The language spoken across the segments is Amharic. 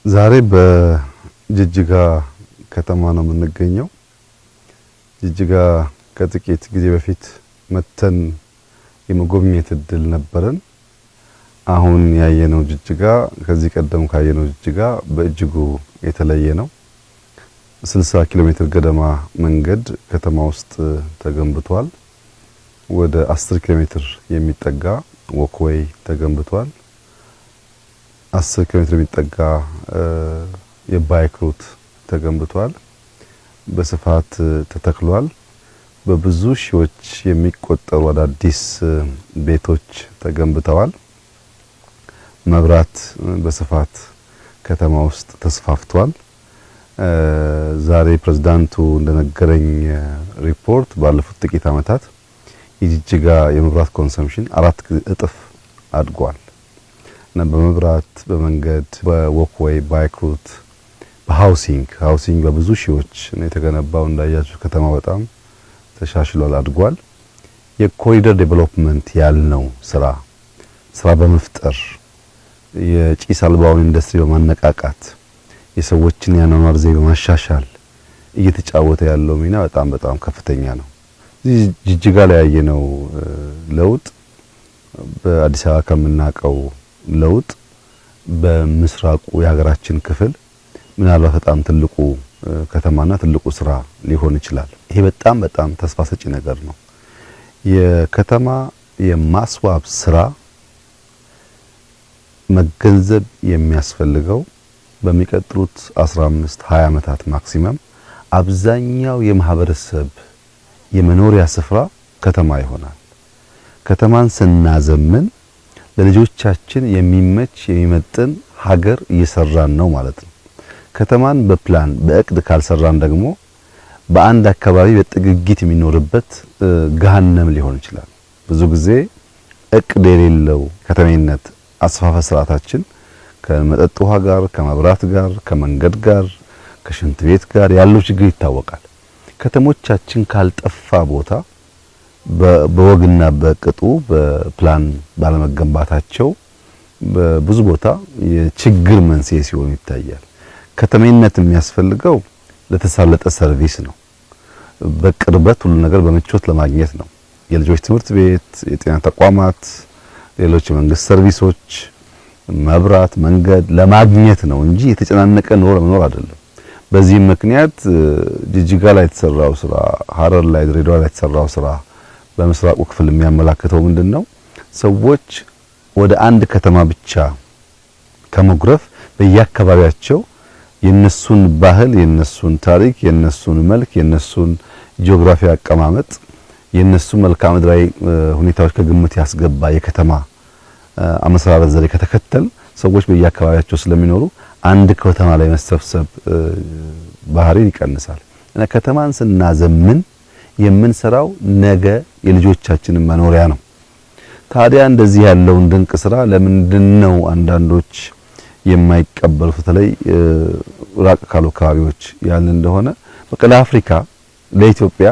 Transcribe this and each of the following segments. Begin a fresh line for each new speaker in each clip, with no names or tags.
ዛሬ በጅጅጋ ከተማ ነው የምንገኘው። ጅጅጋ ከጥቂት ጊዜ በፊት መተን የመጎብኘት እድል ነበረን። አሁን ያየነው ጅጅጋ ከዚህ ቀደም ካየነው ጅጅጋ በእጅጉ የተለየ ነው። 60 ኪሎ ሜትር ገደማ መንገድ ከተማ ውስጥ ተገንብቷል። ወደ 10 ኪሎ ሜትር የሚጠጋ ወክዌይ ተገንብቷል። 10 ኪሎ ሜትር የሚጠጋ የባይክ ሩት ተገንብቷል። በስፋት ተተክሏል። በብዙ ሺዎች የሚቆጠሩ አዳዲስ ቤቶች ተገንብተዋል። መብራት በስፋት ከተማ ውስጥ ተስፋፍቷል። ዛሬ ፕሬዝዳንቱ እንደነገረኝ ሪፖርት ባለፉት ጥቂት ዓመታት የጅጅጋ የመብራት ኮንሰምፕሽን 4 እጥፍ አድጓል እና በመብራት፣ በመንገድ፣ በወክዌይ፣ ባይክ ሩት፣ በሃውሲንግ በብዙ ሺዎች ነው የተገነባው። እንዳያችሁ ከተማ በጣም ተሻሽሏል፣ አድጓል። የኮሪደር ዴቨሎፕመንት ያልነው ስራ በመፍጠር የጭስ አልባውን ኢንዱስትሪ በማነቃቃት የሰዎችን የአኗኗር ዘይቤ በማሻሻል እየተጫወተ ያለው ሚና በጣም ከፍተኛ ነው። ጅጅጋ ላይ ያየነው ለውጥ በአዲስ አበባ ከምናቀው ለውጥ በምስራቁ የሀገራችን ክፍል ምናልባት በጣም ትልቁ ከተማና ትልቁ ስራ ሊሆን ይችላል። ይሄ በጣም ተስፋ ሰጪ ነገር ነው። የከተማ የማስዋብ ስራ መገንዘብ የሚያስፈልገው በሚቀጥሉት 15-20 ዓመታት ማክሲመም አብዛኛው የማህበረሰብ የመኖሪያ ስፍራ ከተማ ይሆናል። ከተማን ስናዘምን ለልጆቻችን የሚመች የሚመጥን ሀገር እየሰራን ነው ማለት ነው። ከተማን በፕላን በእቅድ ካልሰራን ደግሞ በአንድ አካባቢ በጥግጊት የሚኖርበት ገሃነም ሊሆን ይችላል። ብዙ ጊዜ እቅድ የሌለው ከተሜነት አስፋፋ ስርዓታችን ከመጠጥ ውሃ ጋር፣ ከመብራት ጋር፣ ከመንገድ ጋር፣ ከሽንት ቤት ጋር ያለው ችግር ይታወቃል። ከተሞቻችን ካልጠፋ ቦታ በወግና በቅጡ በፕላን ባለመገንባታቸው በብዙ ቦታ የችግር መንስኤ ሲሆን ይታያል። ከተሜነት የሚያስፈልገው ለተሳለጠ ሰርቪስ ነው። በቅርበት ሁሉ ነገር በምቾት ለማግኘት ነው። የልጆች ትምህርት ቤት፣ የጤና ተቋማት፣ ሌሎች የመንግስት ሰርቪሶች፣ መብራት፣ መንገድ ለማግኘት ነው እንጂ የተጨናነቀ ኑሮ ለመኖር አይደለም። በዚህም ምክንያት ጅጅጋ ላይ የተሰራው ስራ፣ ሀረር ላይ፣ ድሬዳዋ ላይ የተሰራው ስራ በምስራቁ ክፍል የሚያመላክተው ምንድነው? ሰዎች ወደ አንድ ከተማ ብቻ ከመጉረፍ በየአካባቢያቸው የነሱን ባህል፣ የነሱን ታሪክ፣ የነሱን መልክ፣ የነሱን ጂኦግራፊ አቀማመጥ፣ የነሱን መልክዓ ምድራዊ ሁኔታዎች ከግምት ያስገባ የከተማ አመሰራረት ዘዴ ከተከተል ሰዎች በየአካባቢያቸው ስለሚኖሩ አንድ ከተማ ላይ መሰብሰብ ባህሪን ይቀንሳል እና ከተማን ስናዘምን የምንሰራው ነገ የልጆቻችንን መኖሪያ ነው። ታዲያ እንደዚህ ያለውን ድንቅ ስራ ለምንድነው አንዳንዶች የማይቀበሉት? በተለይ ራቅ ካሉ አካባቢዎች ያልን እንደሆነ በቃ ለአፍሪካ ለኢትዮጵያ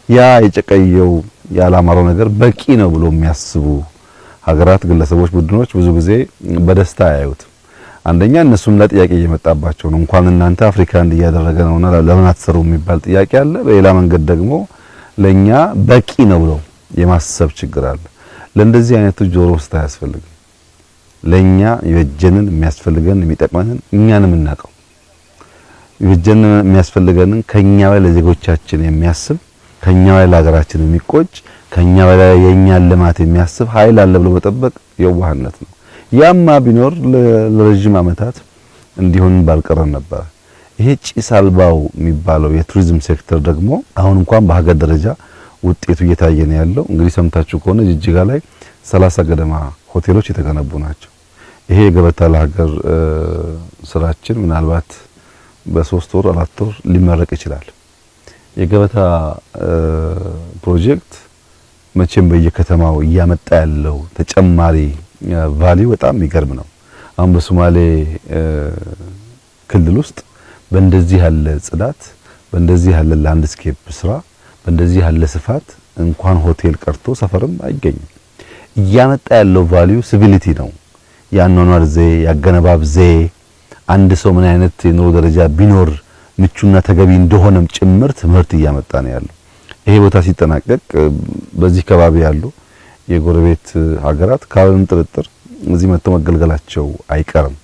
ያ የጨቀየው ያላማረው ነገር በቂ ነው ብሎ የሚያስቡ ሀገራት፣ ግለሰቦች፣ ቡድኖች ብዙ ጊዜ በደስታ ያዩት። አንደኛ እነሱም ለጥያቄ እየመጣባቸው ነው። እንኳን እናንተ አፍሪካ እንዲያደረገ ነውና ለምን አትሰሩ የሚባል ጥያቄ አለ። በሌላ መንገድ ደግሞ ለኛ በቂ ነው ብሎ የማሰብ ችግር አለ። ለእንደዚህ አይነቱ ጆሮ ውስጥ አያስፈልግም። ለኛ የወጀንን የሚያስፈልገን የሚጠቅመንን እኛንም እናቀው የወጀንን የሚያስፈልገንን ከኛ ላይ ለዜጎቻችን የሚያስብ ከኛ ላይ ለሀገራችን የሚቆጭ ከኛ ላይ የኛን ልማት የሚያስብ ኃይል አለ ብሎ መጠበቅ የዋህነት ነው። ያማ ቢኖር ለረጅም ዓመታት እንዲሆን ባልቀረን ነበር። ይሄ ጭስ አልባው የሚባለው የቱሪዝም ሴክተር ደግሞ አሁን እንኳን በሀገር ደረጃ ውጤቱ እየታየ ነው ያለው። እንግዲህ ሰምታችሁ ከሆነ ጅጅጋ ላይ 30 ገደማ ሆቴሎች የተገነቡ ናቸው። ይሄ የገበታ ለሀገር ስራችን ምናልባት በ3 ወር 4 ወር ሊመረቅ ይችላል። የገበታ ፕሮጀክት መቼም በየከተማው እያመጣ ያለው ተጨማሪ ቫልዩ በጣም የሚገርም ነው። አሁን በሶማሌ ክልል ውስጥ በእንደዚህ ያለ ጽዳት፣ በእንደዚህ ያለ ላንድስኬፕ ስራ፣ በእንደዚህ ያለ ስፋት እንኳን ሆቴል ቀርቶ ሰፈርም አይገኝም። እያመጣ ያለው ቫልዩ ሲቪሊቲ ነው። ያኗኗር ዘዬ፣ ያገነባብ ዘዬ አንድ ሰው ምን አይነት የኑሮ ደረጃ ቢኖር ምቹና ተገቢ እንደሆነም ጭምር ትምህርት እያመጣ ነው ያለው። ይሄ ቦታ ሲጠናቀቅ በዚህ ከባቢ ያሉ የጎረቤት ሀገራት ካለም ጥርጥር እዚህ መጥተው መገልገላቸው አይቀርም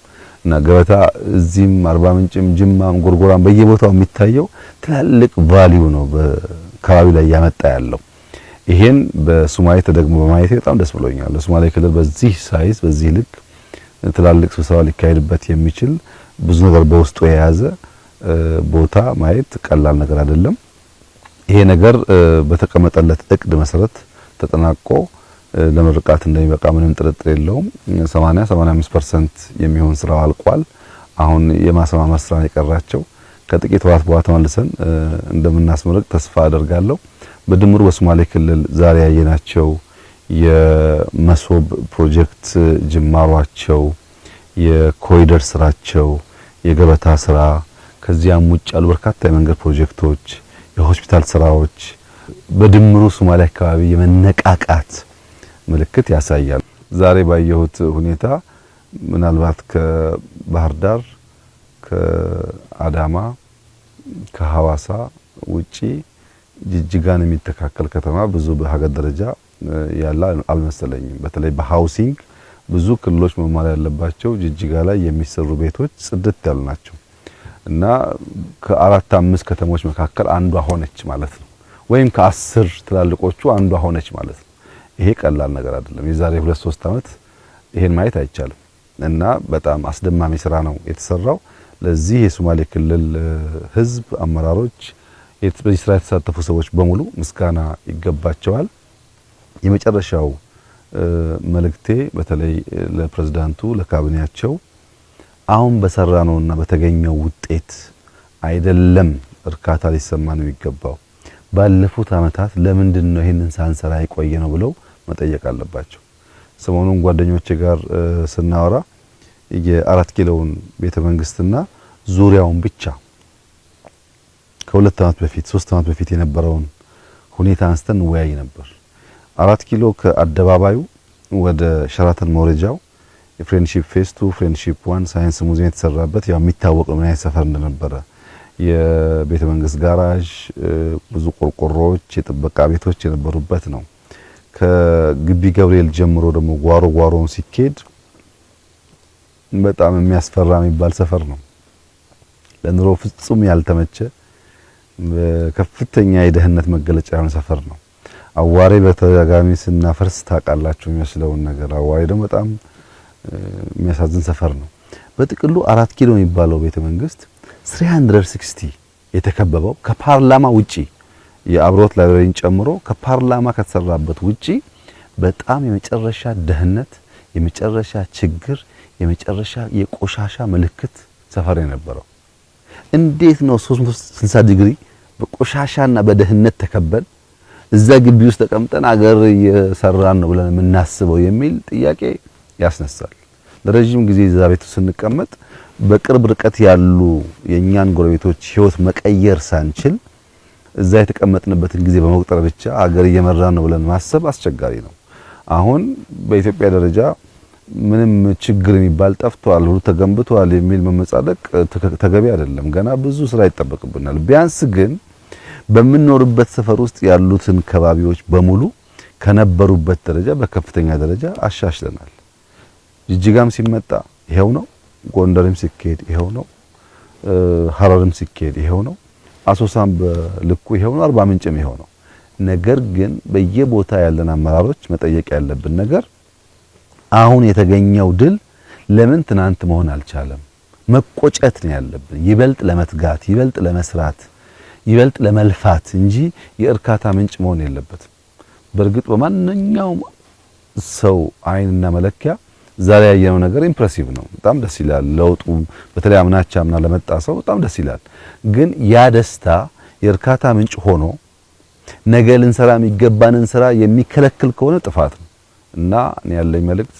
እና ገበታ እዚህም አርባ ምንጭም ጅማም ጎርጎራም በየቦታው የሚታየው ትላልቅ ቫልዩ ነው በካባቢ ላይ ያመጣ ያለው። ይሄን በሶማሌ ተደግሞ በማየት በጣም ደስ ብሎኛል። ለሶማሌ ክልል በዚህ ሳይዝ በዚህ ልክ ትላልቅ ስብሰባ ሊካሄድበት የሚችል ብዙ ነገር በውስጡ የያዘ ቦታ ማየት ቀላል ነገር አይደለም። ይሄ ነገር በተቀመጠለት እቅድ መሰረት ተጠናቆ ለምርቃት እንደሚበቃ ምንም ጥርጥር የለውም። 85% የሚሆን ስራው አልቋል። አሁን የማስማማር ስራ የቀራቸው ከጥቂት ወራት በኋላ ተመልሰን እንደምናስመርቅ ተስፋ አደርጋለሁ። በድምሩ በሶማሌ ክልል ዛሬ ያየናቸው የመሶብ ፕሮጀክት ጅማሯቸው፣ የኮሪደር ስራቸው፣ የገበታ ስራ ከዚያም ውጭ ያሉ በርካታ የመንገድ ፕሮጀክቶች፣ የሆስፒታል ስራዎች በድምሩ ሶማሌ አካባቢ የመነቃቃት ምልክት ያሳያል። ዛሬ ባየሁት ሁኔታ ምናልባት ከባህር ዳር፣ ከአዳማ፣ ከሐዋሳ ውጪ ጅጅጋን የሚተካከል ከተማ ብዙ በሀገር ደረጃ ያለ አልመሰለኝም። በተለይ በሃውሲንግ ብዙ ክልሎች መማር ያለባቸው ጅጅጋ ላይ የሚሰሩ ቤቶች ጽድት ያሉ ናቸው እና ከአራት አምስት ከተሞች መካከል አንዷ ሆነች ማለት ነው። ወይም ከ10 ትላልቆቹ አንዷ ሆነች ማለት ነው። ይሄ ቀላል ነገር አይደለም። የዛሬ 2-3 ዓመት ይሄን ማየት አይቻልም እና በጣም አስደማሚ ስራ ነው የተሰራው። ለዚህ የሶማሌ ክልል ህዝብ፣ አመራሮች፣ በዚህ ስራ የተሳተፉ ሰዎች በሙሉ ምስጋና ይገባቸዋል። የመጨረሻው መልእክቴ በተለይ ለፕሬዝዳንቱ፣ ለካቢኔያቸው አሁን በሰራነውና በተገኘው ውጤት አይደለም እርካታ ሊሰማ ነው የሚገባው። ባለፉት አመታት ለምንድን ነው ይሄንን ሳንሰራ የቆየ ነው ብለው መጠየቅ አለባቸው። ሰሞኑን ጓደኞቼ ጋር ስናወራ የአራት ኪሎውን ቤተ መንግስትና ዙሪያውን ብቻ ከ2 ዓመት በፊት 3 ዓመት በፊት የነበረውን ሁኔታ አንስተን ወያይ ነበር። አራት ኪሎ ከአደባባዩ ወደ ሸራተን መውረጃው የፍሬንድሺፕ ፌስ 2 ፍሬንድሺፕ 1 ሳይንስ ሙዚየም የተሰራበት ያው የሚታወቅ ነው ምን አይነት ሰፈር እንደነበረ። የቤተ መንግስት ጋራዥ፣ ብዙ ቆርቆሮዎች፣ የጥበቃ ቤቶች የነበሩበት ነው። ከግቢ ገብርኤል ጀምሮ ደግሞ ጓሮውን ሲኬድ በጣም የሚያስፈራ የሚባል ሰፈር ነው። ለኑሮ ፍጹም ያልተመቸ ከፍተኛ የደህንነት መገለጫ የሆነ ሰፈር ነው። አዋሬ በተደጋጋሚ ስናፈርስ ታውቃላችሁ የሚመስለውን ነገር። አዋሬ ደግሞ በጣም የሚያሳዝን ሰፈር ነው። በጥቅሉ 4 ኪሎ የሚባለው ቤተ መንግስት 360 የተከበበው ከፓርላማ ውጪ የአብሮት ላይብረሪን ጨምሮ ከፓርላማ ከተሰራበት ውጪ በጣም የመጨረሻ ደህንነት፣ የመጨረሻ ችግር፣ የመጨረሻ የቆሻሻ ምልክት ሰፈር የነበረው። እንዴት ነው 360 ዲግሪ በቆሻሻና በደህንነት ተከበን እዛ ግቢ ውስጥ ተቀምጠን አገር እየሰራን ነው ብለን የምናስበው የሚል ጥያቄ ያስነሳል። ለረጅም ጊዜ እዛ ቤት ስንቀመጥ በቅርብ ርቀት ያሉ የኛን ጎረቤቶች ህይወት መቀየር ሳንችል እዛ የተቀመጥንበትን ጊዜ በመቁጠር ብቻ አገር እየመራን ነው ብለን ማሰብ አስቸጋሪ ነው። አሁን በኢትዮጵያ ደረጃ ምንም ችግር የሚባል ጠፍቷል፣ ሁሉ ተገንብቷል የሚል መመጻደቅ ተገቢ አይደለም። ገና ብዙ ስራ ይጠበቅብናል። ቢያንስ ግን በምንኖርበት ሰፈር ውስጥ ያሉትን ከባቢዎች በሙሉ ከነበሩበት ደረጃ በከፍተኛ ደረጃ አሻሽለናል። ጅጅጋም ሲመጣ ይሄው ነው፣ ጎንደርም ሲኬድ ይሄው ነው፣ ሐረርም ሲኬድ ይሄው ነው፣ አሶሳም በልኩ ይሄው ነው፣ አርባ ምንጭም ይሄው ነው። ነገር ግን በየቦታ ያለን አመራሮች መጠየቅ ያለብን ነገር አሁን የተገኘው ድል ለምን ትናንት መሆን አልቻለም? መቆጨት ነው ያለብን። ይበልጥ ለመትጋት፣ ይበልጥ ለመስራት፣ ይበልጥ ለመልፋት እንጂ የእርካታ ምንጭ መሆን የለበትም። በእርግጥ በማንኛውም ሰው አይንና መለኪያ ዛሬ ያየነው ነገር ኢምፕሬሲቭ ነው። በጣም ደስ ይላል። ለውጡ በተለይ አምና ለመጣ ሰው በጣም ደስ ይላል። ግን ያ ደስታ የእርካታ ምንጭ ሆኖ ነገ ልንሰራ የሚገባንን ስራ የሚከለክል ከሆነ ጥፋት ነው እና እኔ ያለኝ መልእክት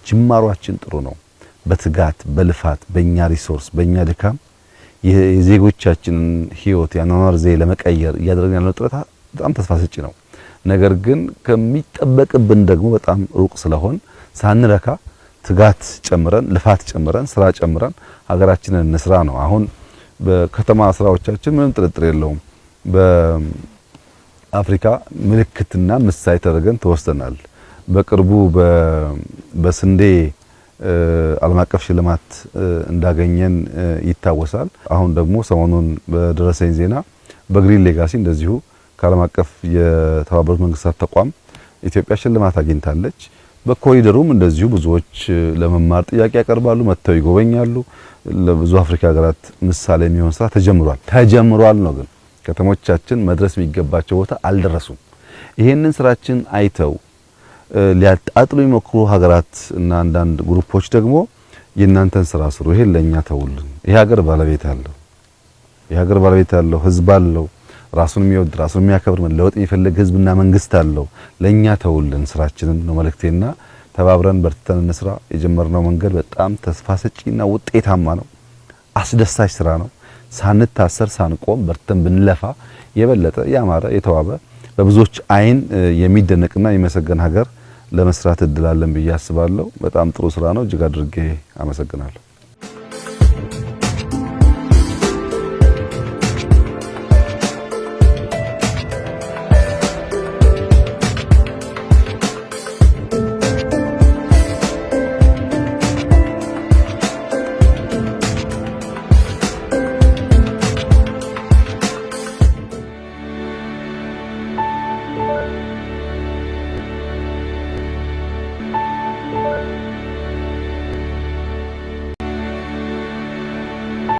ጅማሯችን ጥሩ ነው። በትጋት በልፋት በእኛ ሪሶርስ በእኛ ድካም የዜጎቻችንን ህይወት ያኗኗር ዘዬ ለመቀየር እያደረግን ያለው ጥረት በጣም ተስፋ ሰጪ ነው። ነገር ግን ከሚጠበቅብን ደግሞ በጣም ሩቅ ስለሆን ሳንረካ ትጋት ጨምረን ልፋት ጨምረን ስራ ጨምረን ሀገራችንን እንስራ ነው። አሁን በከተማ ስራዎቻችን ምንም ጥርጥር የለውም በአፍሪካ ምልክትና ምሳሌ ተደርገን ተወስደናል። በቅርቡ በስንዴ ዓለም አቀፍ ሽልማት እንዳገኘን ይታወሳል። አሁን ደግሞ ሰሞኑን በደረሰኝ ዜና በግሪን ሌጋሲ እንደዚሁ ከዓለም አቀፍ የተባበሩት መንግስታት ተቋም ኢትዮጵያ ሽልማት አግኝታለች። በኮሪደሩም እንደዚሁ ብዙዎች ለመማር ጥያቄ ያቀርባሉ፣ መጥተው ይጎበኛሉ። ለብዙ አፍሪካ ሀገራት ምሳሌ የሚሆን ስራ ተጀምሯል ነው። ግን ከተሞቻችን መድረስ የሚገባቸው ቦታ አልደረሱም። ይሄንን ስራችን አይተው ሊያጣጥሉ የሚሞክሩ ሀገራት እና አንዳንድ ግሩፖች ደግሞ የእናንተን ስራ ስሩ፣ ይሄን ለኛ ተውልን። ይሄ ሀገር ባለቤት ያለው ህዝብ አለው፣ ራሱን የሚወድ ራሱን የሚያከብር መለወጥ የሚፈልግ ህዝብና መንግስት አለው። ለኛ ተውልን ስራችንን ነው መልእክቴና ተባብረን በርትተን እንስራ። የጀመርነው መንገድ በጣም ተስፋ ሰጪና ውጤታማ ነው። አስደሳች ስራ ነው። ሳንታሰር ሳንቆም በርትተን ብንለፋ የበለጠ ያማረ የተዋበ በብዙዎች አይን የሚደነቅና የሚመሰገን ሀገር ለመስራት እድል አለን ብዬ አስባለሁ። በጣም ጥሩ ስራ ነው። እጅግ አድርጌ አመሰግናለሁ።